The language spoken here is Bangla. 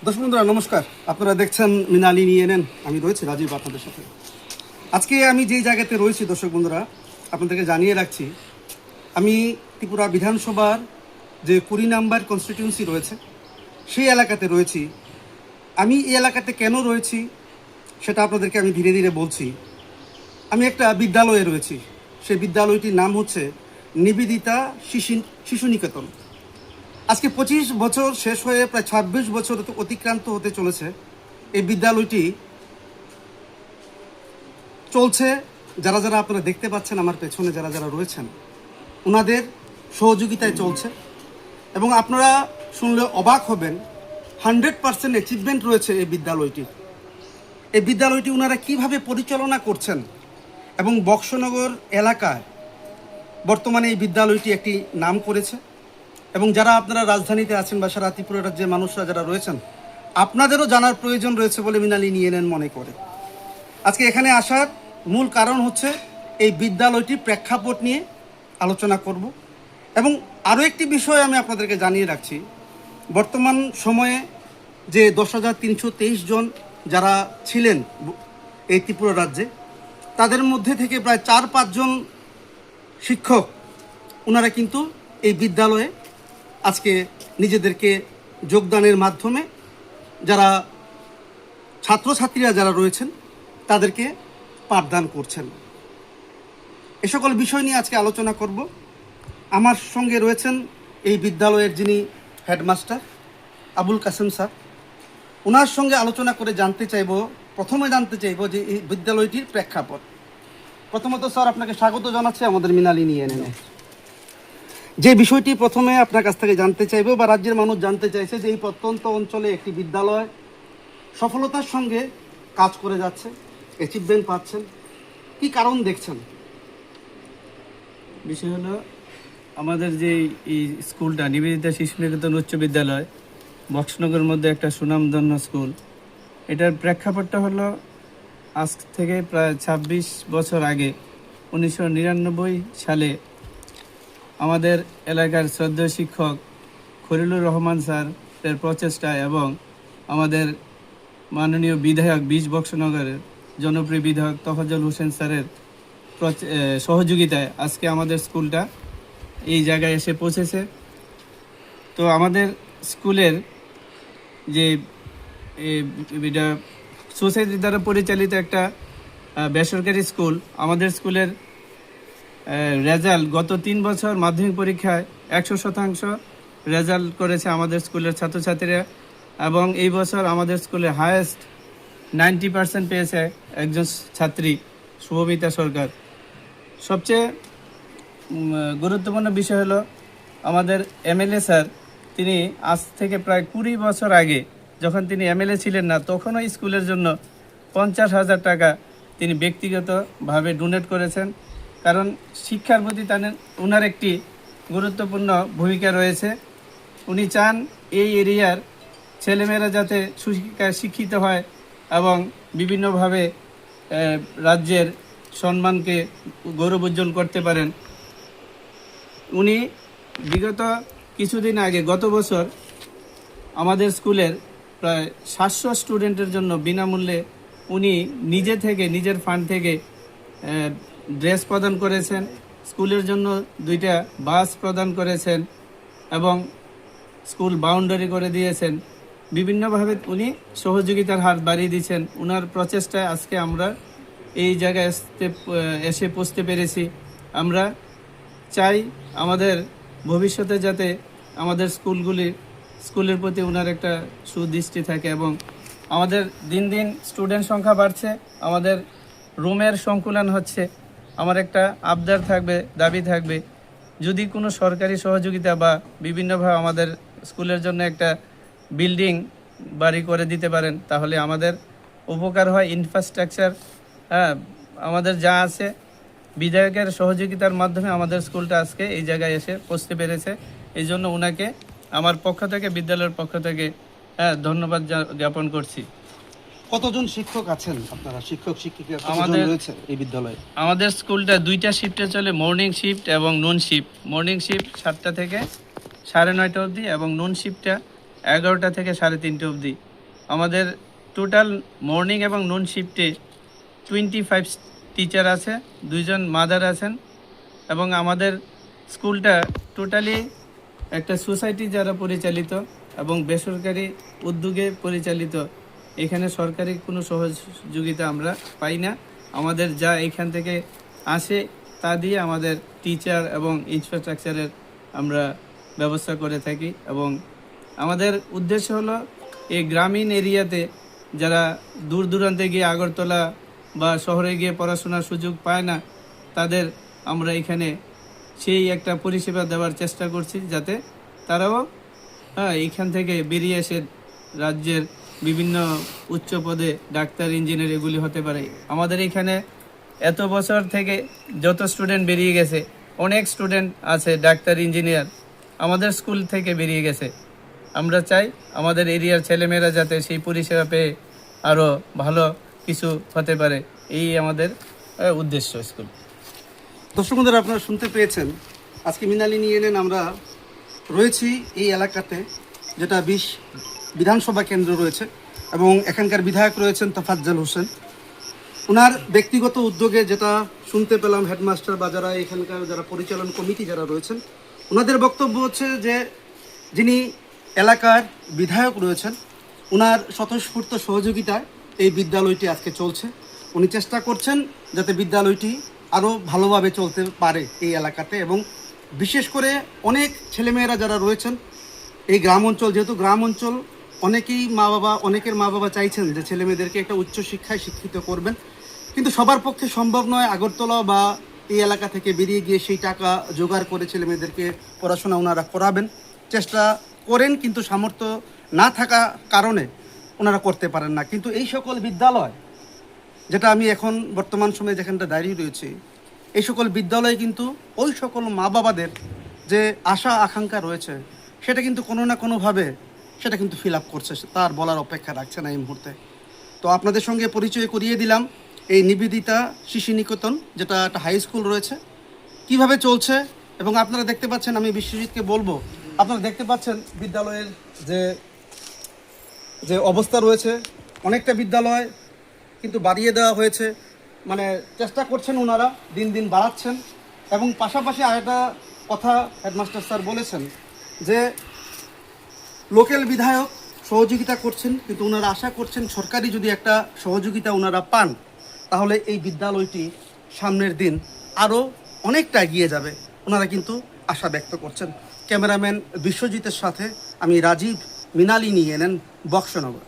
দর্শক বন্ধুরা নমস্কার, আপনারা দেখছেন মিনালি নিয়ে নেন। আমি রয়েছি রাজীব আপনাদের সাথে। আজকে আমি যেই জায়গাতে রয়েছি দর্শক বন্ধুরা, আপনাদেরকে জানিয়ে রাখছি, আমি ত্রিপুরা বিধানসভার যে 20 নাম্বার কনস্টিটিউন্সি রয়েছে সেই এলাকাতে রয়েছি। আমি এই এলাকাতে কেন রয়েছি সেটা আপনাদেরকে আমি ধীরে ধীরে বলছি। আমি একটা বিদ্যালয়ে রয়েছি, সেই বিদ্যালয়টির নাম হচ্ছে নিবেদিতা শিশু নিকেতন। আজকে 25 বছর শেষ হয়ে প্রায় 26 বছর অতিক্রান্ত হতে চলেছে। এই বিদ্যালয়টি চলছে, যারা যারা আপনারা দেখতে পাচ্ছেন আমার পেছনে যারা যারা রয়েছেন ওনাদের সহযোগিতায় চলছে। এবং আপনারা শুনলে অবাক হবেন, 100% অ্যাচিভমেন্ট রয়েছে এই বিদ্যালয়টির। এই বিদ্যালয়টি ওনারা কিভাবে পরিচালনা করছেন এবং বক্সনগর এলাকায় বর্তমানে এই বিদ্যালয়টি একটি নাম করেছে। এবং যারা আপনারা রাজধানীতে আছেন বা সারা ত্রিপুরা রাজ্যের মানুষরা যারা রয়েছেন, আপনাদেরও জানার প্রয়োজন রয়েছে বলে মিনালি নিয়ে নেন মনে করে। আজকে এখানে আসার মূল কারণ হচ্ছে এই বিদ্যালয়টির প্রেক্ষাপট নিয়ে আলোচনা করব। এবং আরও একটি বিষয় আমি আপনাদেরকে জানিয়ে রাখছি, বর্তমান সময়ে যে 10,323 জন যারা ছিলেন এই ত্রিপুরা রাজ্যে, তাদের মধ্যে থেকে প্রায় 4-5 জন শিক্ষক ওনারা কিন্তু এই বিদ্যালয়ে আজকে নিজেদেরকে যোগদানের মাধ্যমে যারা ছাত্রছাত্রীরা যারা রয়েছেন তাদেরকে পাঠদান করছেন। এ সকল বিষয় নিয়ে আজকে আলোচনা করব। আমার সঙ্গে রয়েছেন এই বিদ্যালয়ের যিনি হেডমাস্টার আবুল কাসেম স্যার। ওনার সঙ্গে আলোচনা করে প্রথমে জানতে চাইব যে এই বিদ্যালয়টির প্রেক্ষাপট। প্রথমত স্যার আপনাকে স্বাগত জানাচ্ছি আমাদের মিনালি নিয়ে নেন। যে বিষয়টি প্রথমে আপনার কাছ থেকে জানতে চাইব বা রাজ্যের মানুষ জানতে চাইছে যে এই প্রত্যন্ত অঞ্চলে একটি বিদ্যালয় সফলতার সঙ্গে কাজ করে যাচ্ছে, অ্যাচিভমেন্ট পাচ্ছেন, কি কারণ দেখছেন? বিষয় হলো আমাদের যে এই স্কুলটা নিবেদিতা শিশু নিকেতন উচ্চ বিদ্যালয় বক্সনগরের মধ্যে একটা সুনামধন্য স্কুল। এটার প্রেক্ষাপটটা হলো আজ থেকে প্রায় 26 বছর আগে 1999 সালে আমাদের এলাকার শ্রদ্ধেয় শিক্ষক খলিলুর রহমান স্যারের প্রচেষ্টায় এবং আমাদের মাননীয় বিধায়ক 20 বক্সনগরের জনপ্রিয় বিধায়ক তফাজ্জল হোসেন স্যারের সহযোগিতায় আজকে আমাদের স্কুলটা এই জায়গায় এসে পৌঁছেছে। তো আমাদের স্কুলের যে এটা সোসাইটি দ্বারা পরিচালিত একটা বেসরকারি স্কুল, আমাদের স্কুলের রেজাল্ট গত 3 বছর মাধ্যমিক পরীক্ষায় 100% রেজাল্ট করেছে আমাদের স্কুলের ছাত্রছাত্রীরা। এবং এই বছর আমাদের স্কুলে হায়েস্ট 90% পেয়েছে একজন ছাত্রী শুভমিতা সরকার। সবচেয়ে গুরুত্বপূর্ণ বিষয় হলো আমাদের এমএলএ স্যার, তিনি আজ থেকে প্রায় 20 বছর আগে যখন তিনি এমএলএ ছিলেন না, তখনও স্কুলের জন্য 50,000 টাকা তিনি ব্যক্তিগতভাবে ডোনেট করেছেন। কারণ শিক্ষার প্রতি ওনার একটি গুরুত্বপূর্ণ ভূমিকা রয়েছে। উনি চান এই এরিয়ার ছেলেমেয়েরা যাতে সুশিক্ষায় শিক্ষিত হয় এবং বিভিন্নভাবে রাজ্যের সম্মানকে গৌরব উজ্জ্বল করতে পারেন। উনি বিগত কিছুদিন আগে গত বছর আমাদের স্কুলের প্রায় 700 স্টুডেন্টের জন্য বিনামূল্যে উনি নিজের ফান্ড থেকে ড্রেস প্রদান করেছেন, স্কুলের জন্য 2টা বাস প্রদান করেছেন এবং স্কুল বাউন্ডারি করে দিয়েছেন। বিভিন্নভাবে উনি সহযোগিতার হাত বাড়িয়ে দিয়েছেন। ওনার প্রচেষ্টায় আজকে আমরা এই জায়গায় এসে পৌঁছতে পেরেছি। আমরা চাই আমাদের ভবিষ্যতে যাতে আমাদের স্কুলের প্রতি ওনার একটা সুদৃষ্টি থাকে এবং আমাদের দিন দিন স্টুডেন্ট সংখ্যা বাড়ছে, আমাদের রুমের সংকুলন হচ্ছে। আমার একটা আবদার থাকবে, দাবি থাকবে, যদি কোনো সরকারি সহযোগিতা বা বিভিন্নভাবে আমাদের স্কুলের জন্য একটা বিল্ডিং বাড়ি করে দিতে পারেন তাহলে আমাদের উপকার হয়। ইনফ্রাস্ট্রাকচার আমাদের যা আছে, বিধায়কের সহযোগিতার মাধ্যমে আমাদের স্কুলটা আজকে এই জায়গায় এসে পৌঁছতে পেরেছে। এই জন্য ওনাকে আমার পক্ষ থেকে, বিদ্যালয়ের পক্ষ থেকে ধন্যবাদ জ্ঞাপন করছি। কতজন শিক্ষক আছেন আপনারা, শিক্ষক শিক্ষিকা আমাদের রয়েছে এই বিদ্যালয়ে? আমাদের স্কুলটা 2টা শিফটে চলে, মর্নিং শিফট এবং নুন শিফট। মর্নিং শিফট 7টা থেকে 9:30 অবধি এবং নুন শিফটটা 11টা থেকে 3:30 অবধি। আমাদের টোটাল মর্নিং এবং নুন শিফটে 25 টিচার আছে, 2জন মাদার আছেন এবং আমাদের স্কুলটা টোটালি একটা সোসাইটি যারা পরিচালিত এবং বেসরকারি উদ্যোগে পরিচালিত। এখানে সরকারি কোনো সহযোগিতা আমরা পাই না। আমাদের যা এখান থেকে আসে তা দিয়ে আমাদের টিচার এবং ইনফ্রাস্ট্রাকচারের আমরা ব্যবস্থা করে থাকি এবং আমাদের উদ্দেশ্য হলো এই গ্রামীণ এরিয়াতে যারা দূর দূরান্তে গিয়ে আগরতলা বা শহরে গিয়ে পড়াশোনার সুযোগ পায় না, তাদের আমরা এখানে সেই একটা পরিষেবা দেওয়ার চেষ্টা করছি, যাতে তারাও এইখান থেকে বেরিয়ে এসে রাজ্যের বিভিন্ন উচ্চ পদে ডাক্তার, ইঞ্জিনিয়ার এগুলি হতে পারে। আমাদের এখানে এত বছর থেকে যত স্টুডেন্ট বেরিয়ে গেছে, অনেক স্টুডেন্ট আছে ডাক্তার, ইঞ্জিনিয়ার আমাদের স্কুল থেকে বেরিয়ে গেছে। আমরা চাই আমাদের এরিয়ার ছেলেমেয়েরা যাতে সেই পরিষেবা পেয়ে আরও ভালো কিছু হতে পারে, এই আমাদের উদ্দেশ্য স্কুল। দর্শক বন্ধুরা, আপনারা শুনতে পেয়েছেন, আজকে মৃণালিনী নিয়ে এলেন। আমরা রয়েছি এই এলাকাতে, যেটা 20 বিধানসভা কেন্দ্র রয়েছে এবং এখানকার বিধায়ক রয়েছেন তোফাজ্জল হোসেন। ওনার ব্যক্তিগত উদ্যোগে যেটা শুনতে পেলাম, হেডমাস্টার বা যারা এখানকার যারা পরিচালন কমিটি যারা রয়েছেন, ওনাদের বক্তব্য হচ্ছে যে যিনি এলাকার বিধায়ক রয়েছেন, ওনার স্বতঃস্ফূর্ত সহযোগিতায় এই বিদ্যালয়টি আজকে চলছে। উনি চেষ্টা করছেন যাতে বিদ্যালয়টি আরও ভালোভাবে চলতে পারে এই এলাকাতে, এবং বিশেষ করে অনেক ছেলেমেয়েরা যারা রয়েছেন এই গ্রাম অঞ্চল, যেহেতু গ্রাম অঞ্চল, অনেকের মা বাবা চাইছেন যে ছেলেমেয়েদেরকে একটা উচ্চ শিক্ষায় শিক্ষিত করবেন, কিন্তু সবার পক্ষে সম্ভব নয়। আগরতলা বা এই এলাকা থেকে বেরিয়ে গিয়ে সেই টাকা জোগাড় করে ছেলেমেয়েদেরকে পড়াশোনা ওনারা করাবেন, চেষ্টা করেন, কিন্তু সামর্থ্য না থাকা কারণে ওনারা করতে পারেন না। কিন্তু এই সকল বিদ্যালয়, যেটা আমি এখন বর্তমান সময়ে যেখানটা দাঁড়িয়ে রয়েছি, এই সকল বিদ্যালয়ে কিন্তু ওই সকল মা বাবাদের যে আশা আকাঙ্ক্ষা রয়েছে, সেটা কিন্তু কোনো না কোনোভাবে সেটা কিন্তু ফিল আপ করছে, তার বলার অপেক্ষা রাখছে না এই মুহূর্তে। তো আপনাদের সঙ্গে পরিচয় করিয়ে দিলাম এই নিবেদিতা শিশু নিকেতন, যেটা একটা হাই স্কুল রয়েছে, কিভাবে চলছে। এবং আপনারা দেখতে পাচ্ছেন, আমি বিশ্বজিৎকে বলবো, আপনারা দেখতে পাচ্ছেন বিদ্যালয়ের যে অবস্থা রয়েছে, অনেকটা বিদ্যালয় কিন্তু বাড়িয়ে দেওয়া হয়েছে, মানে চেষ্টা করছেন ওনারা, দিন দিন বাড়াচ্ছেন। এবং পাশাপাশি আরেকটা কথা হেডমাস্টার স্যার বলেছেন যে লোকাল বিধায়ক সহযোগিতা করছেন, কিন্তু ওনারা আশা করছেন সরকারি যদি একটা সহযোগিতা ওনারা পান, তাহলে এই বিদ্যালয়টি সামনের দিন আরও অনেকটা এগিয়ে যাবে, ওনারা কিন্তু আশা ব্যক্ত করছেন। ক্যামেরাম্যান বিশ্বজিতের সাথে আমি রাজীব, মৃণালিনী, বক্সনগর।